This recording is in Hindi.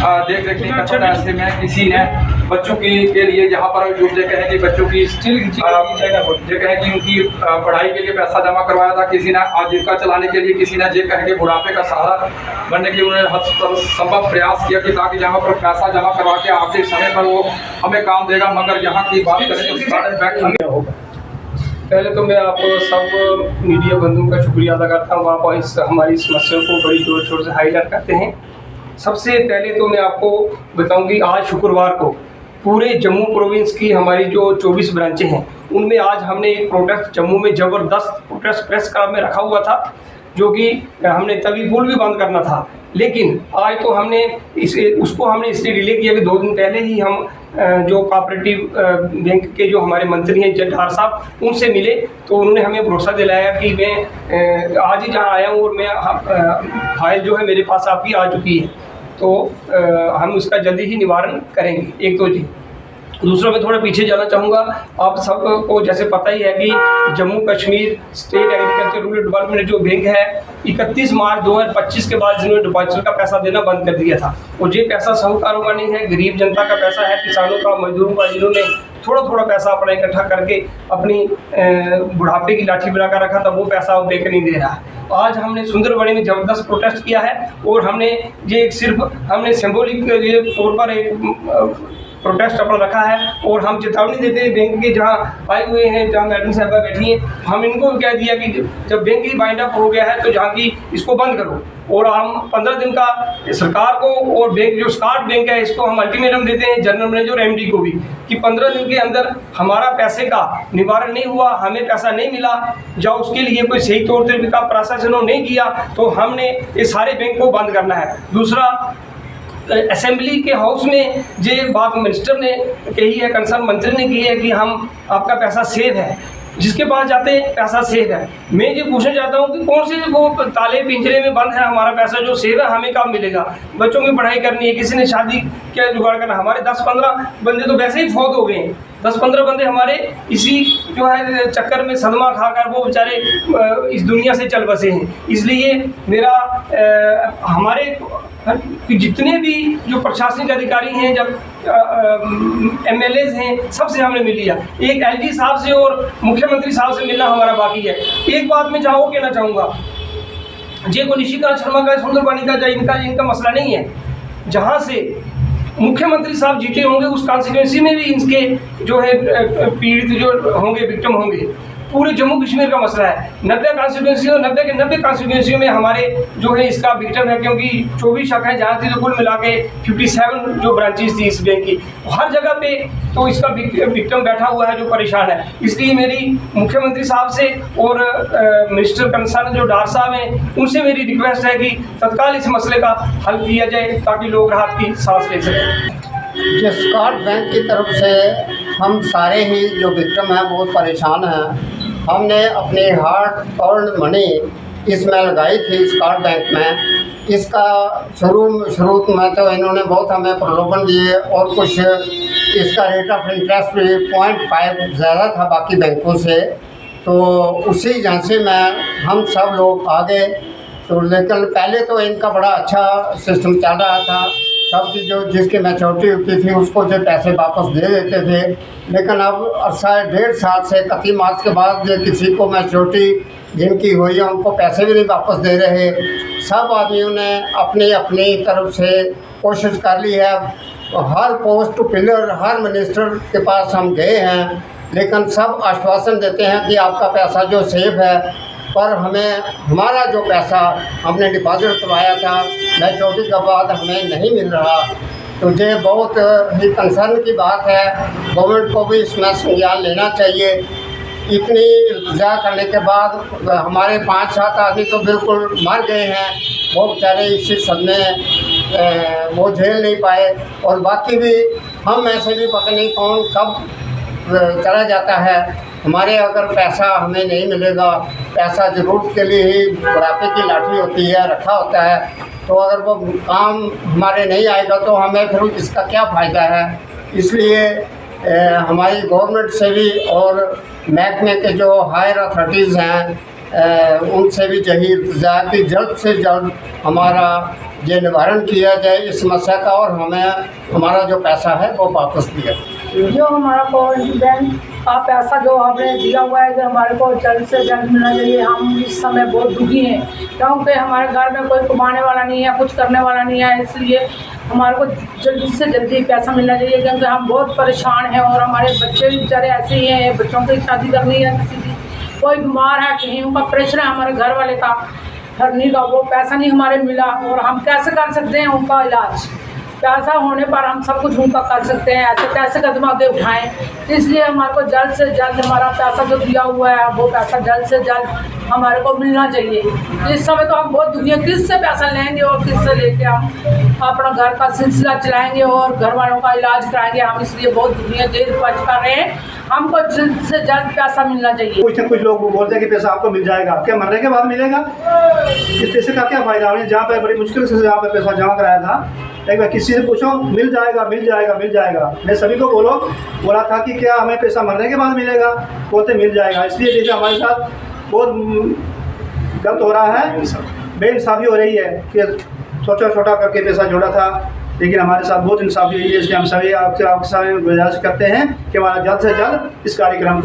देख रेख नहीं कर सकता। ऐसे में किसी ने बच्चों के लिए जहाँ पर जो कहें कि बच्चों की जो कहें कि उनकी पढ़ाई के लिए पैसा जमा करवाया था, किसी ने आजीविका चलाने के लिए, किसी ने जो कहें कि बुढ़ापे का सहारा बनने के लिए उन्होंने हर संभव प्रयास किया कि ताकि जहाँ पर पैसा जमा करवा के आखिरी समय पर वो हमें काम देगा। मगर यहाँ की बात करें तो स्टार्ट बैक हमें होगा। पहले तो मैं आप सब मीडिया बंधुओं का शुक्रिया अदा करता हूँ। आप हमारी समस्या को बड़ी जोर शोर से हाईलाइट करते हैं। सबसे पहले तो मैं आपको बताऊं कि आज शुक्रवार को पूरे जम्मू प्रोविंस की हमारी जो 24 ब्रांचें हैं उनमें आज हमने एक प्रोटेस्ट जम्मू में ज़बरदस्त प्रोटेस्ट प्रेस क्लब में रखा हुआ था, जो कि हमने तभी पुल भी बंद करना था। लेकिन आज तो हमने उसको हमने इसलिए डिले किया कि 2 दिन पहले ही हम जो कोऑपरेटिव बैंक के जो हमारे मंत्री हैं जड्ढार साहब, उनसे मिले तो उन्होंने हमें भरोसा दिलाया कि मैं आज ही जहां आया हूं और मैं फाइल जो है मेरे पास आपकी आ चुकी है, तो हम उसका जल्दी ही निवारण करेंगे। एक तो जी। दूसरा मैं थोड़ा पीछे जाना चाहूँगा। आप सबको जैसे पता ही है कि Jammu Kashmir state agriculture rural development जो बैंक है 31 मार्च 2025 के बाद जिन्होंने डिपॉजिट का पैसा देना बंद कर दिया था, और ये पैसा साहूकारों का नहीं है, गरीब जनता का पैसा है, किसानों का, मजदूरों का, जिन्होंने थोड़ा थोड़ा पैसा अपना इकट्ठा करके अपनी बुढ़ापे की लाठी बनाकर रखा था, वो पैसा वो बैंक नहीं दे रहा है। आज हमने सुंदरबनी में ज़बरदस्त प्रोटेस्ट किया है और हमने ये सिर्फ हमने सिंबॉलिक तौर पर एक प्रोटेस्ट अपना रखा है, और हम चेतावनी देते हैं बैंक के जहां आए हुए हैं, जहां मैडम साहबा बैठी हैं, हम इनको भी कह दिया कि जब बैंक ही बाइंड अप हो गया है तो जहां की इसको बंद करो। और हम 15 दिन का सरकार को और बैंक जो स्टार्ट बैंक है इसको हम अल्टीमेटम देते हैं, जनरल मैनेजर और एमडी को भी, कि 15 दिन के अंदर हमारा पैसे का निवारण नहीं हुआ, हमें पैसा नहीं मिला, या उसके लिए कोई सही तौर तरीके का प्रशासन नहीं किया, तो हमने ये सारे बैंक को बंद करना है। दूसरा, असेंबली के हाउस में ये बात मिनिस्टर ने कही है, कंसर्न मंत्री ने की है कि हम आपका पैसा सेव है, जिसके पास जाते हैं पैसा सेव है। मैं ये पूछना चाहता हूँ कि कौन से वो ताले पिंजरे में बंद है हमारा पैसा जो सेव है, हमें कब मिलेगा? बच्चों की पढ़ाई करनी है, किसी ने शादी क्या जुगाड़ करना, हमारे 10-15 बंदे तो वैसे ही फौत हो गए हैं। 10-15 बंदे हमारे इसी जो है चक्कर में सदमा खाकर वो बेचारे इस दुनिया से चल बसे हैं। इसलिए मेरा हमारे जितने भी जो प्रशासनिक अधिकारी हैं, जब एमएलएज हैं, सबसे हमने मिल लिया। एक एलजी साहब से और मुख्यमंत्री साहब से मिलना हमारा बाकी है। एक बात मैं कहना चाहूँगा, जे को निशिकांत शर्मा का, सुंदरबनी का, इनका मसला नहीं है। जहाँ से मुख्यमंत्री साहब जीते होंगे उस कॉन्स्टिट्यूंसी में भी इनके जो है पीड़ित जो होंगे, विक्टिम होंगे। पूरे जम्मू कश्मीर का मसला है। 90 कॉन्स्टिट्यूंसी और 90 के 90 कॉन्स्टिट्यूंसियों में हमारे जो है इसका विक्टिम है, क्योंकि 24 शाखाएं जहाँ थी तो कुल मिला के 57 जो ब्रांचेस थी इस बैंक की, हर जगह पे तो इसका विक्टिम बैठा हुआ है जो परेशान है। इसलिए मेरी मुख्यमंत्री साहब से और मिनिस्टर कंसर्न जो डार साहब हैं उनसे मेरी रिक्वेस्ट है कि तत्काल इस मसले का हल किया जाए ताकि लोग राहत की सांस ले सकें। स्टार्ट बैंक की तरफ से हम सारे ही जो विक्टिम हैं बहुत परेशान हैं। हमने अपनी हार्ड अर्न मनी इसमें लगाई थी स्टार्ट बैंक में। इसका शुरू में तो इन्होंने बहुत हमें प्रलोभन दिए, और कुछ इसका रेट ऑफ इंटरेस्ट भी 0.5 ज़्यादा था बाकी बैंकों से, तो उसी झांसे में हम सब लोग आ गए। तो लेकिन पहले तो इनका बड़ा अच्छा सिस्टम चल रहा था, सबकी जो जिसकी मैच्योरिटी होती थी उसको जो पैसे वापस दे देते थे। लेकिन अब अर्सा 1.5 साल से 31 मार्च के बाद जो किसी को मैच्योरिटी जिनकी हुई है उनको पैसे भी नहीं वापस दे रहे। सब आदमियों ने अपनी अपनी तरफ से कोशिश कर ली है। हर पोस्ट पिलर, हर मिनिस्टर के पास हम गए हैं, लेकिन सब आश्वासन देते हैं कि आपका पैसा जो सेफ है, पर हमें हमारा जो पैसा हमने डिपॉजिट करवाया था मैच्योरिटी के बाद हमें नहीं मिल रहा। तो ये बहुत ही कंसर्न की बात है। गवर्नमेंट को भी इसमें संज्ञान लेना चाहिए। इतनी इल्तिजा करने के बाद हमारे 5-7 आदमी तो बिल्कुल मर गए हैं, वो बेचारे इसी सदमे वो झेल नहीं पाए, और बाकी भी हम ऐसे भी पता नहीं कौन कब चला जाता है। हमारे अगर पैसा हमें नहीं मिलेगा, पैसा ज़रूरत के लिए ही बुढ़ापे की लाठी होती है, रखा होता है, तो अगर वो काम हमारे नहीं आएगा तो हमें फिर इसका क्या फ़ायदा है। इसलिए हमारी गवर्नमेंट से भी और महकमे के जो हायर अथॉरिटीज़ हैं, उनसे भी यही इल्तिजा कि जल्द से जल्द हमारा ये निवारण किया जाए इस समस्या का और हमें हमारा जो पैसा है वो वापस दिया। जो हमारा बैंक का पैसा जो हमें दिया हुआ है, जो हमारे को जल्द से जल्द मिलना चाहिए। हम इस समय बहुत दुखी हैं क्योंकि हमारे घर में कोई कमाने वाला नहीं है, कुछ करने वाला नहीं है, इसलिए हमारे को जल्दी से जल्दी पैसा मिलना चाहिए क्योंकि हम बहुत परेशान हैं और हमारे बच्चे भी बेचारे ऐसे ही हैं, बच्चों की शादी करनी है, किसी की कोई बीमार है, कहीं उनका प्रेशर है हमारे घर वाले का हरनी का, वो पैसा नहीं हमारे मिला और हम कैसे कर सकते हैं उनका इलाज। पैसा होने पर हम सब कुछ उनका कर सकते हैं, ऐसे कैसे कदम आगे उठाएं। इसलिए हमारे को जल्द से जल्द हमारा पैसा जो दिया हुआ है वो पैसा जल्द से जल्द हमारे को मिलना चाहिए। इस समय तो हम बहुत दुखी हैं, किससे पैसा लेंगे और किससे लेके हम अपना घर का सिलसिला चलाएंगे और घर वालों का इलाज कराएंगे। हम इसलिए बहुत दुखी हैं, जेल बच कर रहे हैं, हमको जल्द से जल्द पैसा मिलना चाहिए। कुछ लोग बोलते हैं कि पैसा आपको मिल जाएगा, क्या मरने के बाद मिलेगा? इस पैसे का क्या फ़ायदा? हमने जहाँ पर बड़ी मुश्किल से जहाँ पर पैसा जमा कराया था, एक बार किसी से पूछो मिल जाएगा मिल जाएगा मिल जाएगा। मैं सभी को बोला था कि क्या हमें पैसा मरने के बाद मिलेगा, बोलते मिल जाएगा। इसलिए जैसे हमारे साथ बहुत गलत हो रहा है, बेइंसाफ़ी हो रही है कि छोटा छोटा करके पैसा जोड़ा था, लेकिन हमारे साथ बहुत इंसाफ़ी हुई है। इसलिए हम सभी आपके सामने गुजारिश करते हैं कि हमारा जल्द से जल्द इस कार्यक्रम को